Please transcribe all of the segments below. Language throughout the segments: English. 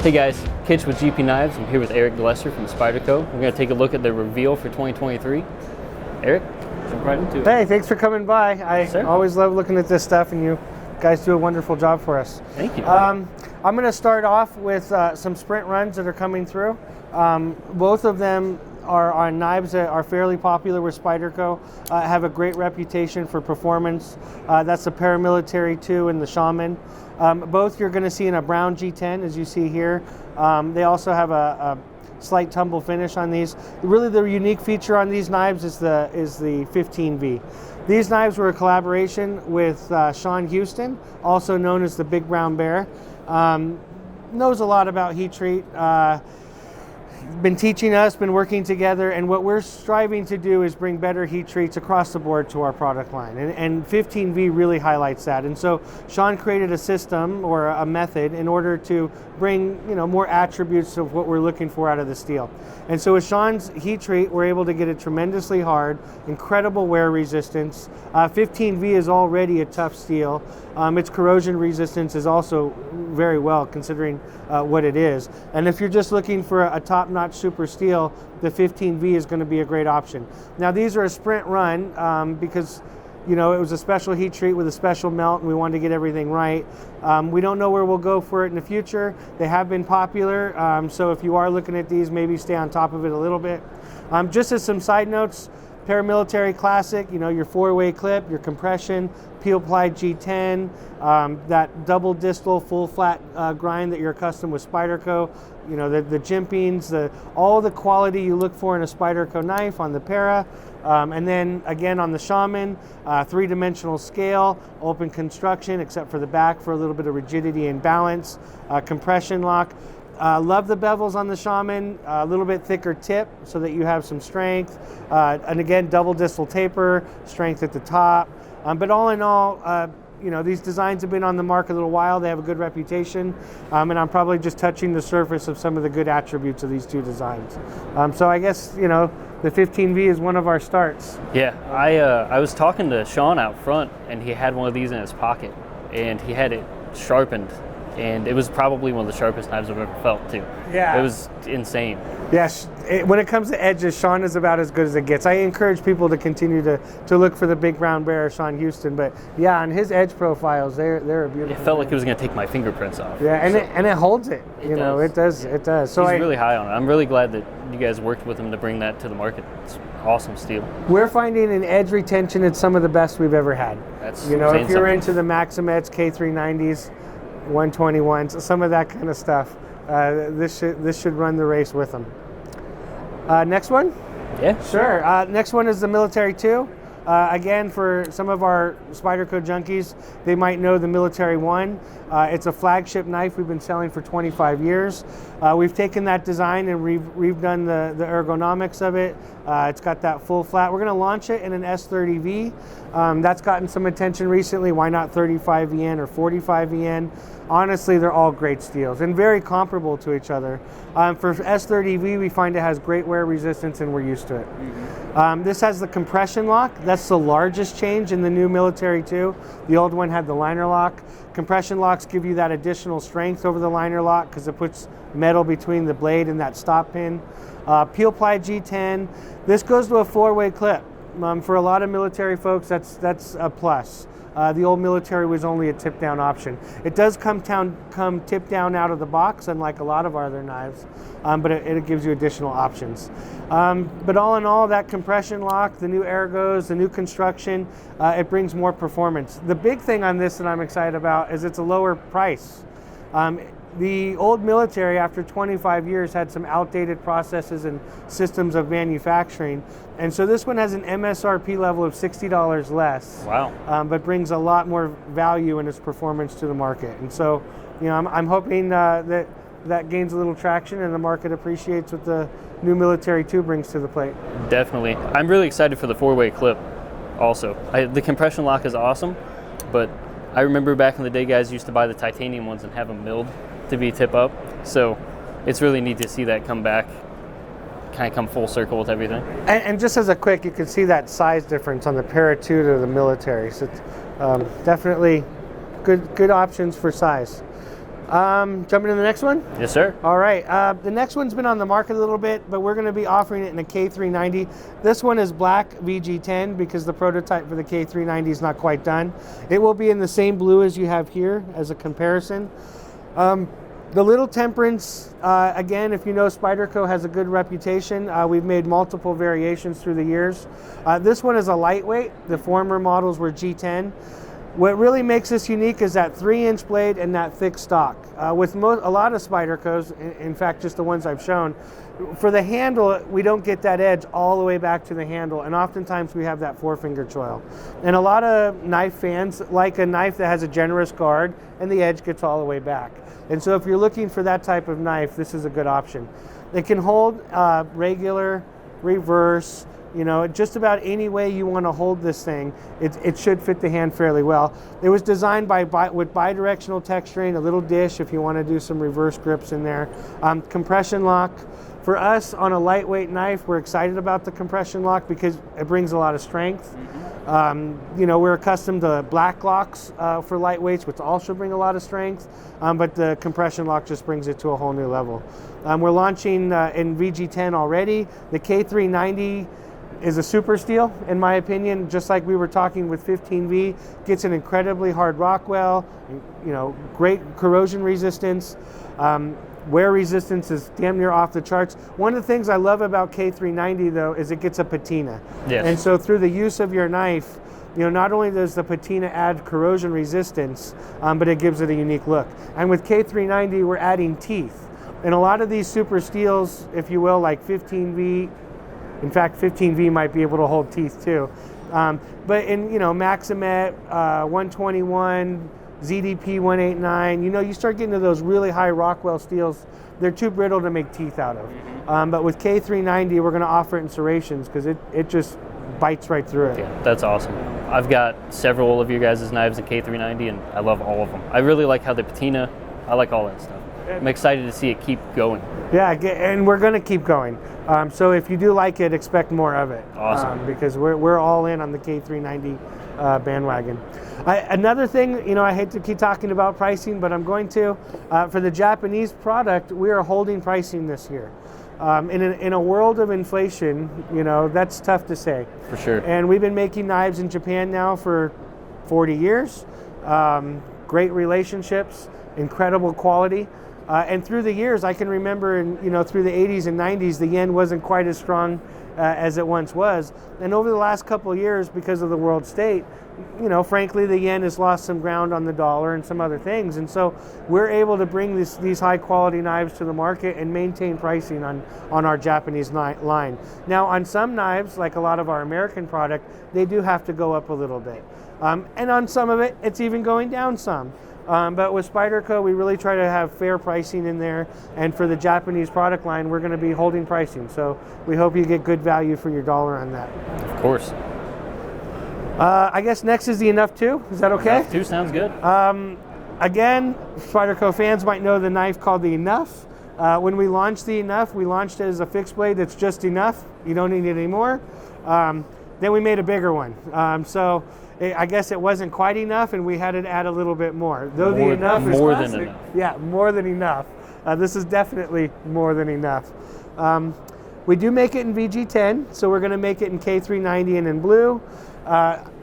Hey guys, Kitch with GP Knives. I'm here with Eric Glesser from Spyderco. We're going to take a look at the reveal for 2023. Eric, jump right into it. Hey, thanks for coming by. I Sir. always love looking at this stuff, and you guys do a wonderful job for us. Thank you. I'm going to start off with some sprint runs that are coming through. Both of them are on knives that are fairly popular with Spyderco, have a great reputation for performance. That's the Paramilitary 2 and the Shaman. Both you're going to see in a brown G10, as you see here. They also have a slight tumble finish on these. Really, the unique feature on these knives is the 15V. These knives were a collaboration with Shawn Houston, also known as the Big Brown Bear. Knows a lot about heat treat. Been teaching us, been working together, and what we're striving to do is bring better heat treats across the board to our product line, and 15V really highlights that. And so Shawn created a system or a method in order to bring more attributes of what we're looking for out of the steel. And so with Shawn's heat treat, we're able to get it tremendously hard, incredible wear resistance. 15V is already a tough steel. Its corrosion resistance is also very well considering what it is. And if you're just looking for a top-notch super steel, the 15V is going to be a great option. Now these are a sprint run because it was a special heat treat with a special melt, and we wanted to get everything right. We don't know where we'll go for it in the future. They have been popular, so if you are looking at these, maybe stay on top of it a little bit. Just as some side notes, Paramilitary Classic, your 4-way clip, your compression, peel-plied G10, that double distal full flat grind that you're accustomed with Spyderco, the jimpings, all the quality you look for in a Spyderco knife on the Para, and then again on the Shaman, 3-dimensional scale, open construction except for the back for a little bit of rigidity and balance, compression lock. Love the bevels on the Shaman, a little bit thicker tip so that you have some strength, and again double distal taper, strength at the top. But all in all, these designs have been on the market a little while. They have a good reputation, and I'm probably just touching the surface of some of the good attributes of these two designs. So I guess the 15V is one of our starts. Yeah, I was talking to Shawn out front, and he had one of these in his pocket, and he had it sharpened. And it was probably one of the sharpest knives I've ever felt too. Yeah. It was insane. Yes, when it comes to edges, Shawn is about as good as it gets. I encourage people to continue to look for the Big Brown Bear, Shawn Houston, but yeah, on his edge profiles, they're a beautiful. It felt like it was going to take my fingerprints off. Yeah, and it holds it. It does. So he's really high on it. I'm really glad that you guys worked with him to bring that to the market. It's awesome steel. We're finding an edge retention it's some of the best we've ever had. That's if you're into the Maximets, K390s, 121s, some of that kind of stuff. This should run the race with them. Next one? Yeah. Sure. Next one is the Military 2. Again, for some of our Spyderco junkies, they might know the Military 1. It's a flagship knife we've been selling for 25 years. We've taken that design and redone the ergonomics of it. It's got that full flat. We're going to launch it in an S30V. That's gotten some attention recently. Why not 35VN or 45VN? Honestly, they're all great steels and very comparable to each other. For S30V, we find it has great wear resistance, and we're used to it. Mm-hmm. This has the compression lock. That's the largest change in the new Military 2. The old one had the liner lock. Compression locks give you that additional strength over the liner lock because it puts metal between the blade and that stop pin. Peel-plied G10. This goes to a 4-way clip. For a lot of military folks, that's a plus. The old Military was only a tip-down option. It does come tip-down out of the box, unlike a lot of our other knives, but it gives you additional options. But all in all, that compression lock, the new ergos, the new construction, it brings more performance. The big thing on this that I'm excited about is it's a lower price. The old Military, after 25 years, had some outdated processes and systems of manufacturing. And so this one has an MSRP level of $60 less. Wow. But brings a lot more value in its performance to the market. And so, I'm hoping that gains a little traction and the market appreciates what the new Military 2 brings to the plate. Definitely. I'm really excited for the 4-way clip also. The compression lock is awesome, but I remember back in the day, guys used to buy the titanium ones and have them milled to be tip up. So it's really neat to see that come back, kind of come full circle with everything. And just as a quick, you can see that size difference on the Para 2 to the Military. So it's definitely good options for size. Jumping to the next one? Yes, sir. All right. The next one's been on the market a little bit, but we're going to be offering it in a K390. This one is black VG10 because the prototype for the K390 is not quite done. It will be in the same blue as you have here as a comparison. The Lil Temperance, again, if you know, Spyderco has a good reputation. We've made multiple variations through the years. This one is a lightweight. The former models were G10. What really makes this unique is that 3-inch blade and that thick stock. With a lot of Spydercos, in fact, just the ones I've shown, for the handle, we don't get that edge all the way back to the handle, and oftentimes we have that 4-finger choil. And a lot of knife fans like a knife that has a generous guard and the edge gets all the way back. And so if you're looking for that type of knife, this is a good option. It can hold regular, reverse, you know, just about any way you want to hold this thing, it should fit the hand fairly well. It was designed with bidirectional texturing, a little dish if you want to do some reverse grips in there. Compression lock. For us, on a lightweight knife, we're excited about the compression lock because it brings a lot of strength. You know, we're accustomed to black locks for lightweights, which also bring a lot of strength, but the compression lock just brings it to a whole new level. We're launching in VG10 already. The K390 is a super steel, in my opinion, just like we were talking with 15V. Gets an incredibly hard Rockwell, you know, great corrosion resistance. Wear resistance is damn near off the charts. One of the things I love about K390 though is it gets a patina. Yes. And so through the use of your knife, you know, not only does the patina add corrosion resistance, but it gives it a unique look. And with K390, we're adding teeth. And a lot of these super steels, if you will, like 15V, in fact, 15V might be able to hold teeth too. But in, you know, Maximet, 121, ZDP 189, you know, you start getting to those really high Rockwell steels, they're too brittle to make teeth out of. But with K390, we're going to offer it in serrations because it just bites right through it. Yeah, that's awesome. I've got several of your guys' knives in K390 and I love all of them. I really like how the patina, I like all that stuff. I'm excited to see it keep going. Yeah, and we're going to keep going. So if you do like it, expect more of it. Awesome. Because we're all in on the K390 bandwagon. Another thing, you know, I hate to keep talking about pricing, but I'm going to. For the Japanese product, we are holding pricing this year. In a world of inflation, you know, that's tough to say. For sure. And we've been making knives in Japan now for 40 years. Great relationships, incredible quality. And through the years, I can remember, you know, through the 80s and 90s, the yen wasn't quite as strong as it once was. And over the last couple of years, because of the world state, you know, frankly, the yen has lost some ground on the dollar and some other things. And so we're able to bring these high quality knives to the market and maintain pricing on our Japanese line. Now, on some knives, like a lot of our American product, they do have to go up a little bit. And on some of it, it's even going down some. But with Spyderco, we really try to have fair pricing in there. And for the Japanese product line, we're going to be holding pricing. So we hope you get good value for your dollar on that. Of course. I guess next is the Enuff 2. Is that okay? Enuff 2 sounds good. Again, Spyderco fans might know the knife called the Enuff. When we launched the Enuff, we launched it as a fixed blade that's just enough. You don't need it anymore. Then we made a bigger one. So I guess it wasn't quite enough, and we had to add a little bit more. Though the Enuff is more classic, than enough. Yeah, more than enough. This is definitely more than enough. We do make it in VG10, so we're going to make it in K390 and in blue.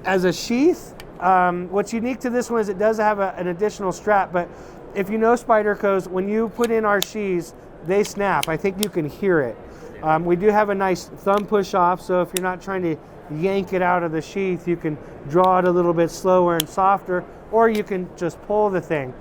As a sheath, what's unique to this one is it does have an additional strap, but if you know Spydercos, when you put in our sheaths, they snap. I think you can hear it. We do have a nice thumb push off, so if you're not trying to yank it out of the sheath, you can draw it a little bit slower and softer, or you can just pull the thing.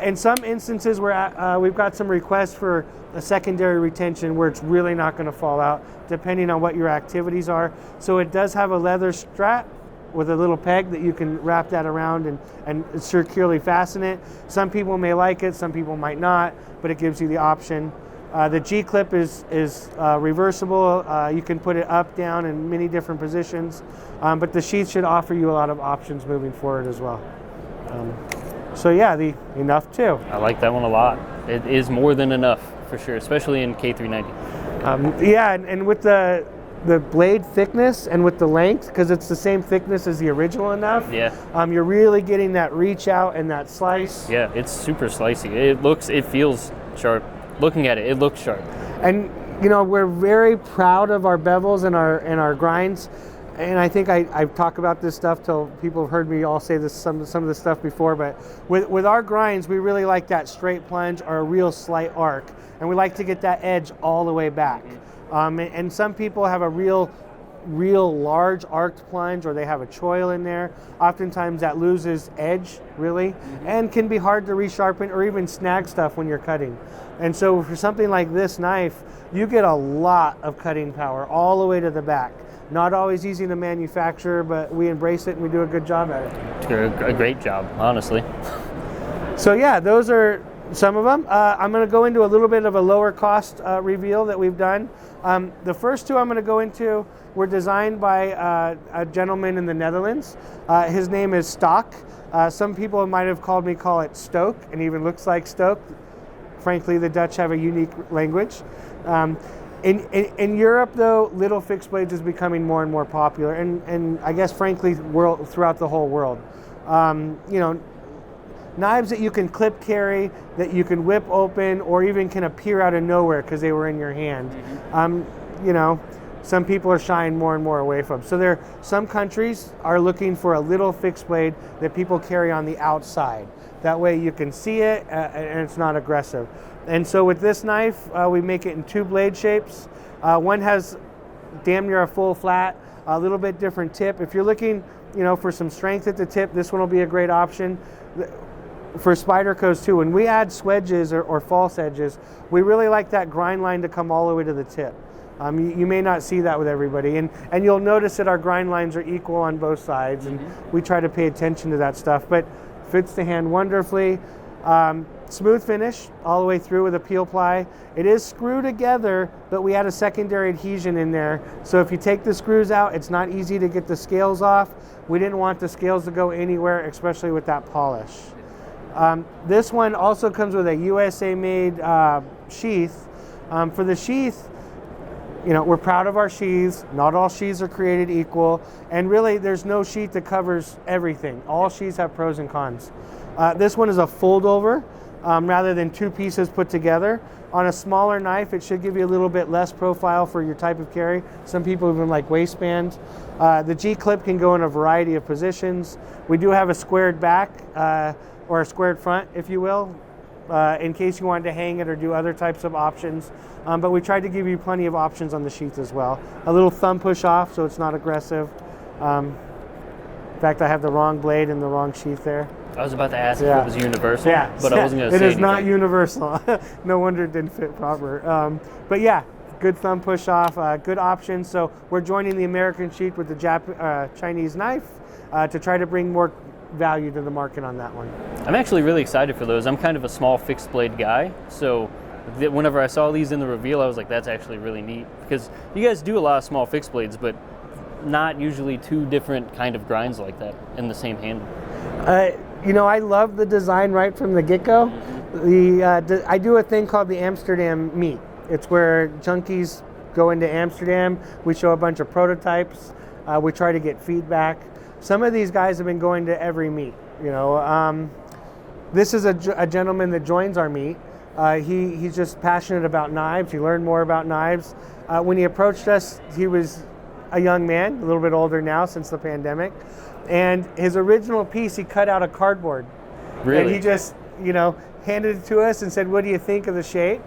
In some instances, we've got some requests for a secondary retention where it's really not going to fall out, depending on what your activities are. So it does have a leather strap with a little peg that you can wrap that around and securely fasten it. Some people may like it, some people might not, but it gives you the option. The G-clip is reversible. You can put it up, down in many different positions, but the sheath should offer you a lot of options moving forward as well. So yeah, the Enuff 2. I like that one a lot. It is more than enough, for sure, especially in K390. Yeah, and with the the blade thickness and with the length, because it's the same thickness as the original Enuff. Yeah. You're really getting that reach out and that slice. Yeah, it's super slicey. It feels sharp. Looking at it, it looks sharp. And we're very proud of our bevels and our grinds. And I think I've talked about this stuff till people have heard me all say this some of this stuff before, but with our grinds, we really like that straight plunge or a real slight arc. And we like to get that edge all the way back. And some people have a real large arced plunge, or they have a choil in there. Oftentimes that loses edge, really, and can be hard to resharpen or even snag stuff when you're cutting. And so for something like this knife, you get a lot of cutting power all the way to the back. Not always easy to manufacture, but we embrace it and we do a good job at it. A great job, honestly. So yeah, those are some of them. I'm going to go into a little bit of a lower cost reveal that we've done. The first two I'm going to go into were designed by a gentleman in the Netherlands. His name is Stok. Some people might have call it Stok, and even looks like Stok. Frankly, the Dutch have a unique language. In Europe, though, little fixed blades is becoming more and more popular, and I guess, frankly, throughout the whole world. Knives that you can clip carry, that you can whip open, or even can appear out of nowhere because they were in your hand. Some people are shying more and more away from. So some countries are looking for a little fixed blade that people carry on the outside. That way you can see it and it's not aggressive. And so with this knife, we make it in two blade shapes. One has damn near a full flat, a little bit different tip. If you're looking, for some strength at the tip, this one will be a great option. For Spydercos too, when we add swedges or false edges, we really like that grind line to come all the way to the tip. You may not see that with everybody, and you'll notice that our grind lines are equal on both sides, and we try to pay attention to that stuff, but fits the hand wonderfully. Smooth finish all the way through with a peel ply. It is screwed together, but we add a secondary adhesion in there, so if you take the screws out, it's not easy to get the scales off. We didn't want the scales to go anywhere, especially with that polish. This one also comes with a USA-made sheath. For the sheath, we're proud of our sheaths. Not all sheaths are created equal, and really there's no sheath that covers everything. All sheaths have pros and cons. This one is a fold over rather than two pieces put together. On a smaller knife, it should give you a little bit less profile for your type of carry. Some people even like waistbands. The G-clip can go in a variety of positions. We do have a squared back or a squared front, if you will, in case you wanted to hang it or do other types of options. But we tried to give you plenty of options on the sheath as well. A little thumb push off so it's not aggressive. In fact, I have the wrong blade and the wrong sheath there. I was about to ask if it was universal, but I wasn't going to say it is anything. not universal. No wonder it didn't fit proper. But yeah, good thumb push off, good options. So we're joining the American sheath with the Chinese knife to try to bring more value to the market on that one. I'm actually really excited for those. I'm kind of a small fixed blade guy, so whenever I saw these in the reveal, I was like, that's actually really neat, because you guys do a lot of small fixed blades, but not usually two different kind of grinds like that in the same handle. I love the design right from the get-go. I do a thing called the Amsterdam meet. It's where junkies go into Amsterdam. We show a bunch of prototypes. We try to get feedback. Some of these guys have been going to every meet. This is a gentleman that joins our meet. He's just passionate about knives. He learned more about knives. When he approached us, he was a young man, a little bit older now since the pandemic. And his original piece, he cut out of cardboard. Really? And he just, handed it to us and said, what do you think of the shape?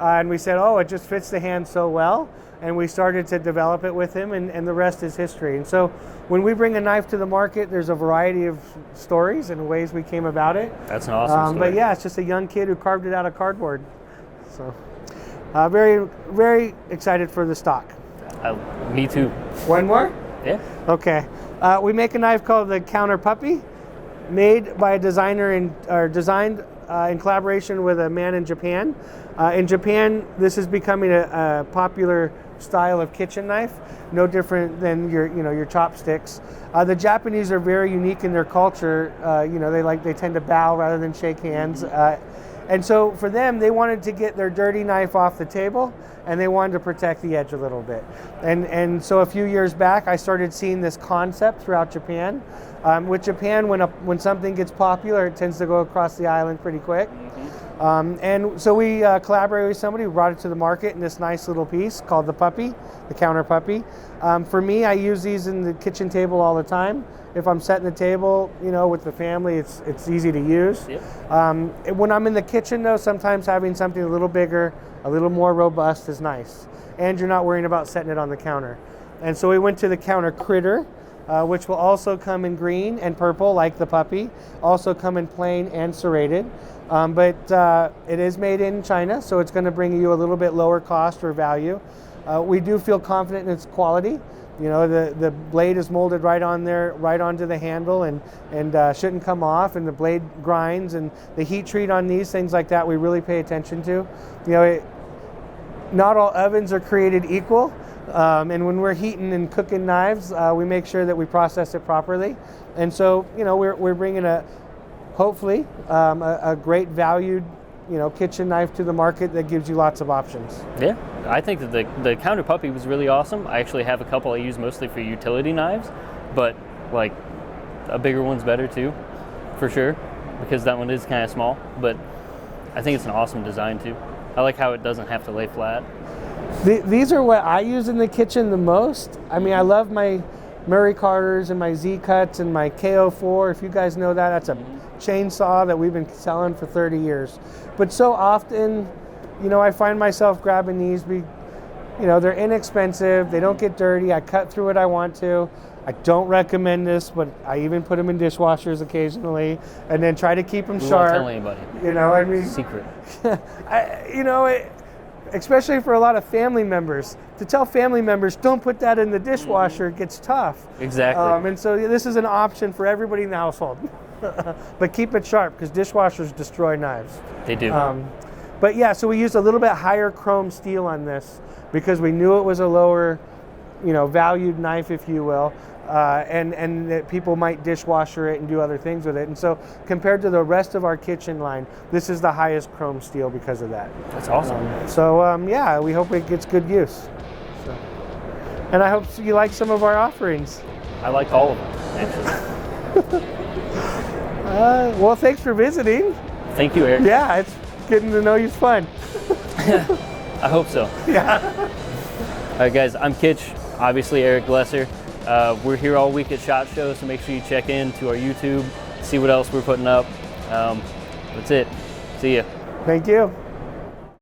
And we said, oh, it just fits the hand so well. And we started to develop it with him, and the rest is history. And so when we bring a knife to the market, there's a variety of stories and ways we came about it. That's an awesome story. But yeah, it's just a young kid who carved it out of cardboard. So very, very excited for the Stok. Me too. One more? Yeah. Okay. We make a knife called the Counter Puppy, made by a designer designed in collaboration with a man in Japan. In Japan, this is becoming a popular style of kitchen knife, no different than your chopsticks. The Japanese are very unique in their culture. They tend to bow rather than shake hands. And so for them, they wanted to get their dirty knife off the table, and they wanted to protect the edge a little bit. And so a few years back, I started seeing this concept throughout Japan. With Japan, when something gets popular, it tends to go across the island pretty quick. And so we collaborated with somebody who brought it to the market in this nice little piece called the puppy, the counter puppy. For me, I use these in the kitchen table all the time. If I'm setting the table, you know, with the family, it's easy to use. Yep. When I'm in the kitchen, though, sometimes having something a little bigger, a little more robust is nice. And you're not worrying about setting it on the counter. And so we went to the counter critter, which will also come in green and purple like the puppy, also come in plain and serrated. But it is made in China, so it's going to bring you a little bit lower cost or value. We do feel confident in its quality. You know, the blade is molded right on there, right onto the handle, and shouldn't come off, and the blade grinds, and the heat treat on these, things like that, we really pay attention to. You know, not all ovens are created equal, and when we're heating and cooking knives, we make sure that we process it properly. And so, you know, we're bringing hopefully a great valued, you know, kitchen knife to the market that gives you lots of options. Yeah, I think that the counter puppy was really awesome. I actually have a couple I use mostly for utility knives, but like a bigger one's better too, for sure, because that one is kind of small. But I think it's an awesome design too. I like how it doesn't have to lay flat. These are what I use in the kitchen the most. I mean, I love my Murray Carters and my Z-Cuts and my KO4. If you guys know that, that's a chainsaw that we've been selling for 30 years. But so often, you know, I find myself grabbing these. You know, they're inexpensive. They don't get dirty. I cut through what I want to. I don't recommend this, but I even put them in dishwashers occasionally, and then try to keep them sharp. Won't tell anybody. You know, I mean, secret. You know, especially for a lot of family members, to tell family members don't put that in the dishwasher gets tough. Exactly. And so this is an option for everybody in the household. But keep it sharp, because dishwashers destroy knives. They do. But yeah, so we used a little bit higher chrome steel on this because we knew it was a lower, you know, valued knife, if you will, and that people might dishwasher it and do other things with it. And so compared to the rest of our kitchen line, this is the highest chrome steel because of that. That's awesome. Yeah, we hope it gets good use. So. And I hope you like some of our offerings. I like all of them, actually. Well, thanks for visiting. Thank you, Eric. Yeah, it's getting to know you's fun. I hope so. Yeah. All right, guys, I'm Kitch, obviously Eric Glesser. We're here all week at SHOT Show, so make sure you check in to our YouTube, see what else we're putting up. That's it. See ya. Thank you.